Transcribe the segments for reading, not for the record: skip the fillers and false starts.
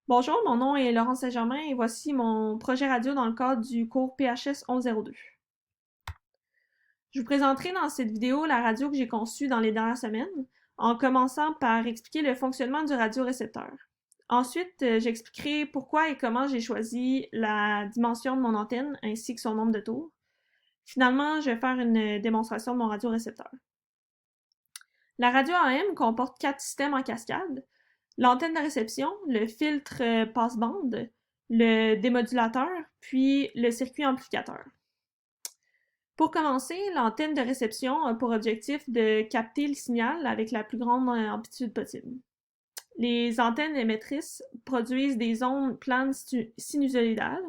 Bonjour, mon nom est Laurence Saint-Germain et voici mon projet radio dans le cadre du cours PHS 1102. Je vous présenterai dans cette vidéo la radio que j'ai conçue dans les dernières semaines, en commençant par expliquer le fonctionnement du radiorécepteur. Ensuite, j'expliquerai pourquoi et comment j'ai choisi la dimension de mon antenne ainsi que son nombre de tours. Finalement, je vais faire une démonstration de mon radiorécepteur. La radio AM comporte 4 systèmes en cascade: l'antenne de réception, le filtre passe-bande, le démodulateur, puis le circuit amplificateur. Pour commencer, l'antenne de réception a pour objectif de capter le signal avec la plus grande amplitude possible. Les antennes émettrices produisent des ondes planes sinusoïdales.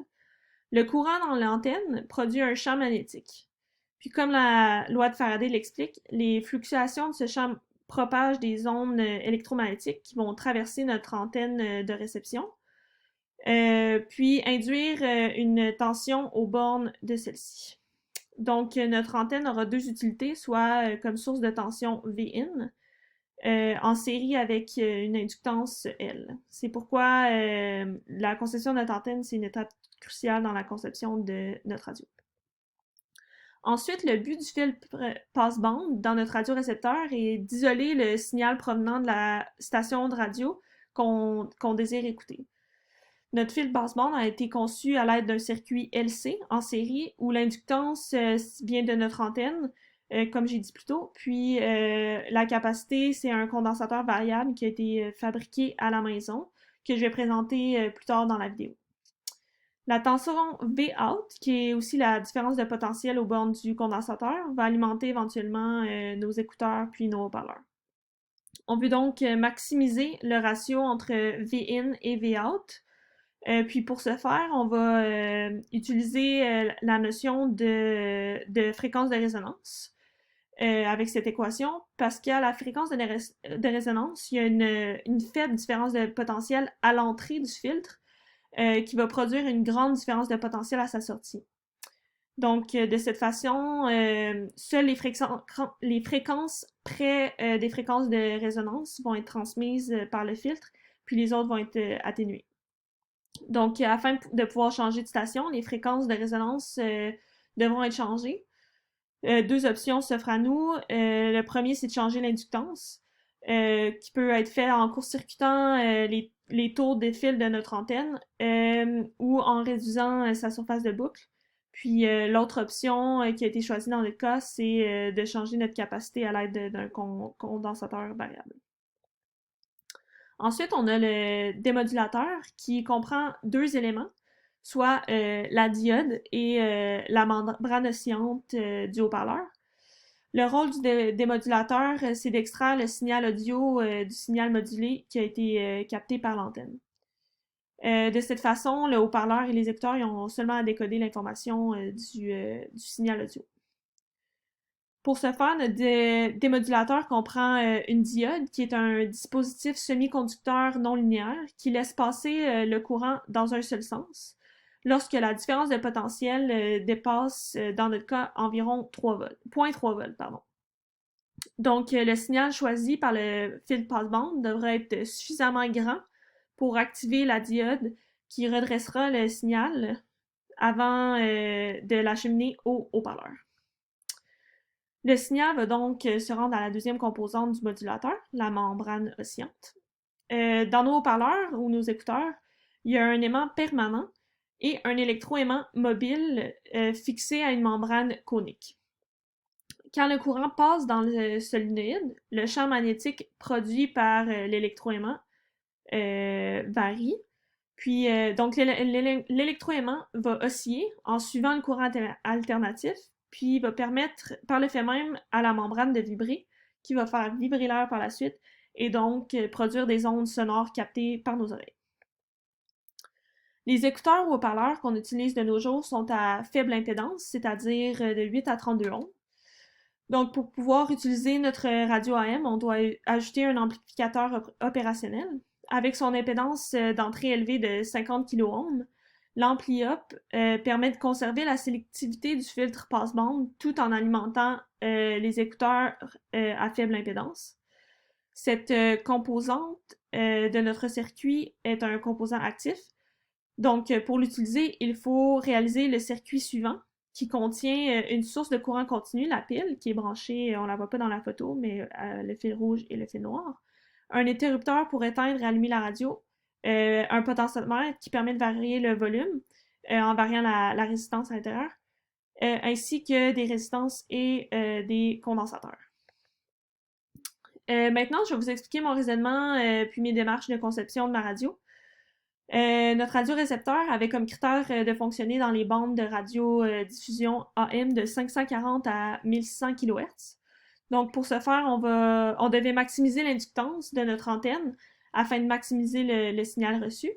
Le courant dans l'antenne produit un champ magnétique. Puis comme la loi de Faraday l'explique, les fluctuations de ce champ propagent des ondes électromagnétiques qui vont traverser notre antenne de réception, puis induire une tension aux bornes de celle-ci. Donc, notre antenne aura deux utilités, soit comme source de tension Vin, en série avec une inductance L. C'est pourquoi la conception de notre antenne, c'est une étape cruciale dans la conception de notre radio. Ensuite, le but du filtre passe-bande dans notre radiorécepteur est d'isoler le signal provenant de la station de radio qu'on désire écouter. Notre filtre passe-bande a été conçu à l'aide d'un circuit LC en série où l'inductance vient de notre antenne, comme j'ai dit plus tôt, puis la capacité, c'est un condensateur variable qui a été fabriqué à la maison, que je vais présenter plus tard dans la vidéo. La tension Vout, qui est aussi la différence de potentiel aux bornes du condensateur, va alimenter éventuellement nos écouteurs puis nos haut-parleurs. On veut donc maximiser le ratio entre Vin et Vout. Puis pour ce faire, on va utiliser la notion de fréquence de résonance avec cette équation, parce qu'à la fréquence de résonance, il y a une faible différence de potentiel à l'entrée du filtre qui va produire une grande différence de potentiel à sa sortie. Donc, de cette façon, seules les fréquences près des fréquences de résonance vont être transmises par le filtre, puis les autres vont être atténuées. Donc, afin de pouvoir changer de station, les fréquences de résonance devront être changées. Deux options s'offrent à nous. Le premier, c'est de changer l'inductance, qui peut être fait en court-circuitant les tours des fils de notre antenne ou en réduisant sa surface de boucle. Puis l'autre option qui a été choisie dans notre cas, c'est de changer notre capacité à l'aide d'un condensateur variable. Ensuite, on a le démodulateur qui comprend deux éléments, soit la diode et la membrane oscillante du haut-parleur. Le rôle du démodulateur, c'est d'extraire le signal audio du signal modulé qui a été capté par l'antenne. De cette façon, le haut-parleur et les écouteurs ils ont seulement à décoder l'information du signal audio. Pour ce faire, notre démodulateur comprend une diode qui est un dispositif semi-conducteur non linéaire qui laisse passer le courant dans un seul sens lorsque la différence de potentiel dépasse, dans notre cas, environ 3 volts, 0,3 volts. Donc, le signal choisi par le fil passe-bande devrait être suffisamment grand pour activer la diode qui redressera le signal avant de l'acheminer au haut-parleur. Le signal va donc se rendre à la deuxième composante du modulateur, la membrane oscillante. Dans nos haut-parleurs ou nos écouteurs, il y a un aimant permanent et un électroaimant mobile fixé à une membrane conique. Quand le courant passe dans le solénoïde, le champ magnétique produit par l'électroaimant varie. Puis, donc, l'électroaimant va osciller en suivant le courant alternatif, puis va permettre, par le fait même, à la membrane de vibrer, qui va faire vibrer l'air par la suite, et donc produire des ondes sonores captées par nos oreilles. Les écouteurs ou haut-parleurs qu'on utilise de nos jours sont à faible impédance, c'est-à-dire de 8 à 32 ohms. Donc, pour pouvoir utiliser notre radio AM, on doit ajouter un amplificateur opérationnel. Avec son impédance d'entrée élevée de 50 kΩ, l'ampli-op permet de conserver la sélectivité du filtre passe-bande tout en alimentant les écouteurs à faible impédance. Cette composante de notre circuit est un composant actif. Donc, pour l'utiliser, il faut réaliser le circuit suivant, qui contient une source de courant continu, la pile, qui est branchée, on la voit pas dans la photo, mais le fil rouge et le fil noir. Un interrupteur pour éteindre et allumer la radio. Un potentiomètre qui permet de varier le volume en variant la résistance à l'intérieur. Ainsi que des résistances et des condensateurs. Maintenant, je vais vous expliquer mon raisonnement puis mes démarches de conception de ma radio. Notre radiorécepteur avait comme critère de fonctionner dans les bandes de radiodiffusion AM de 540 à 1600 kHz. Donc, pour ce faire, on devait maximiser l'inductance de notre antenne afin de maximiser le signal reçu.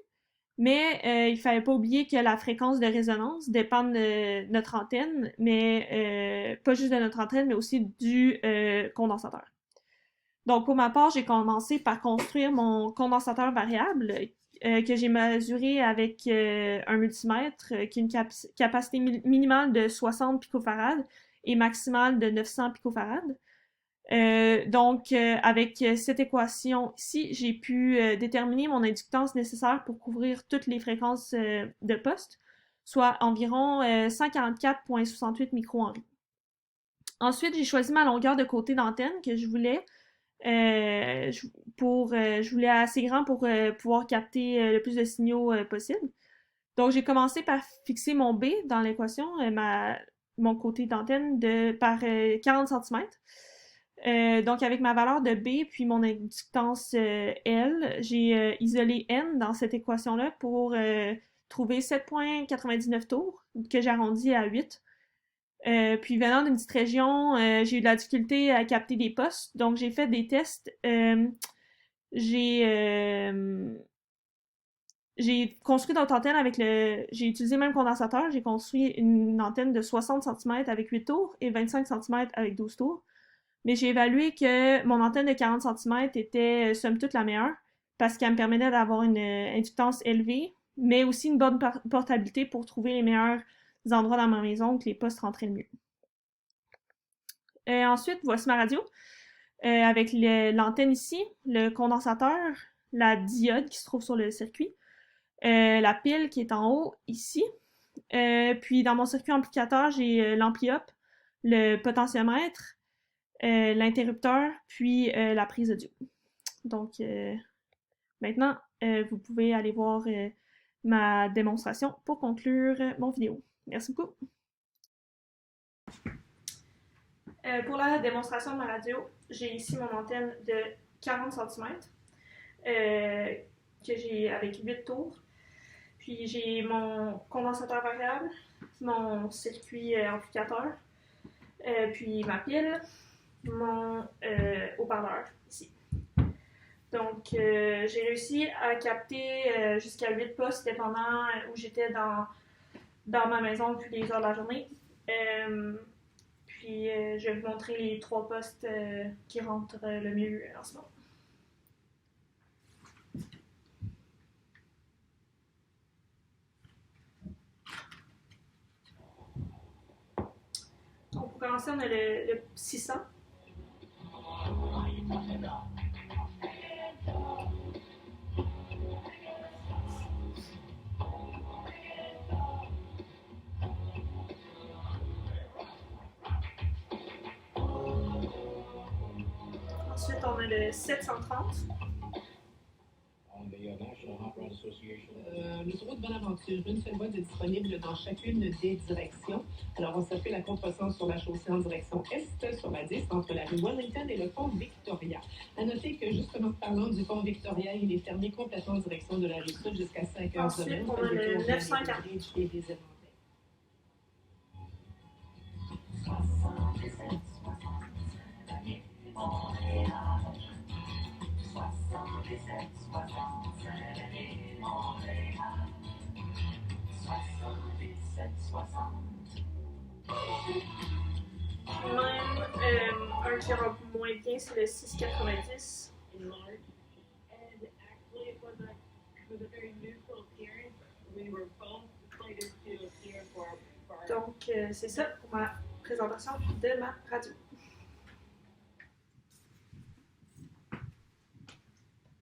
Mais il ne fallait pas oublier que la fréquence de résonance dépend de notre antenne, mais pas juste de notre antenne, mais aussi du condensateur. Donc, pour ma part, j'ai commencé par construire mon condensateur variable que j'ai mesuré avec un multimètre qui a une capacité minimale de 60 picofarad et maximale de 900 picofarad. Donc, avec cette équation ici, j'ai pu déterminer mon inductance nécessaire pour couvrir toutes les fréquences de poste, soit environ 144,68 microhenries. Ensuite, j'ai choisi ma longueur de côté d'antenne que je voulais. Je voulais assez grand pour pouvoir capter le plus de signaux possible. Donc, j'ai commencé par fixer mon B dans l'équation, mon côté d'antenne par 40 cm. Donc, avec ma valeur de B puis mon inductance L, j'ai isolé N dans cette équation-là pour trouver 7,99 tours, que j'arrondis à 8. Puis venant d'une petite région, j'ai eu de la difficulté à capter des postes, donc j'ai fait des tests. J'ai construit d'autres antennes avec j'ai utilisé le même condensateur, j'ai construit une antenne de 60 cm avec 8 tours et 25 cm avec 12 tours. Mais j'ai évalué que mon antenne de 40 cm était somme toute la meilleure parce qu'elle me permettait d'avoir une inductance élevée, mais aussi une bonne portabilité pour trouver les meilleurs endroits dans ma maison où les postes rentraient le mieux. Ensuite, voici ma radio avec l'antenne ici, le condensateur, la diode qui se trouve sur le circuit, la pile qui est en haut ici. Puis dans mon circuit amplificateur, j'ai l'ampli-up, le potentiomètre, l'interrupteur, puis la prise audio. Donc, maintenant, vous pouvez aller voir ma démonstration pour conclure mon vidéo. Merci beaucoup. Pour la démonstration de ma radio, j'ai ici mon antenne de 40 cm que j'ai avec 8 tours. Puis j'ai mon condensateur variable, mon circuit amplificateur, puis ma pile, mon haut-parleur ici. Donc, j'ai réussi à capter jusqu'à 8 postes dépendant où j'étais dans ma maison depuis les heures de la journée. Puis, je vais vous montrer les 3 postes qui rentrent le mieux en ce moment. Donc, pour commencer, on a le 600. Ensuite, on a le 730. L'autoroute Bonaventure, une seule voie est disponible dans chacune des directions. Alors, on circule à contresens sur la chaussée en direction est, sur la 10, entre la rue Wellington et le pont Victoria. À noter que, justement, parlant du pont Victoria, il est fermé complètement en direction de la rue Sud jusqu'à 5 heures Ensuite, semaine. on a le 940. Et des événements. Même un qui rentre moins bien, c'est le 690. Donc, c'est ça pour ma présentation de ma radio.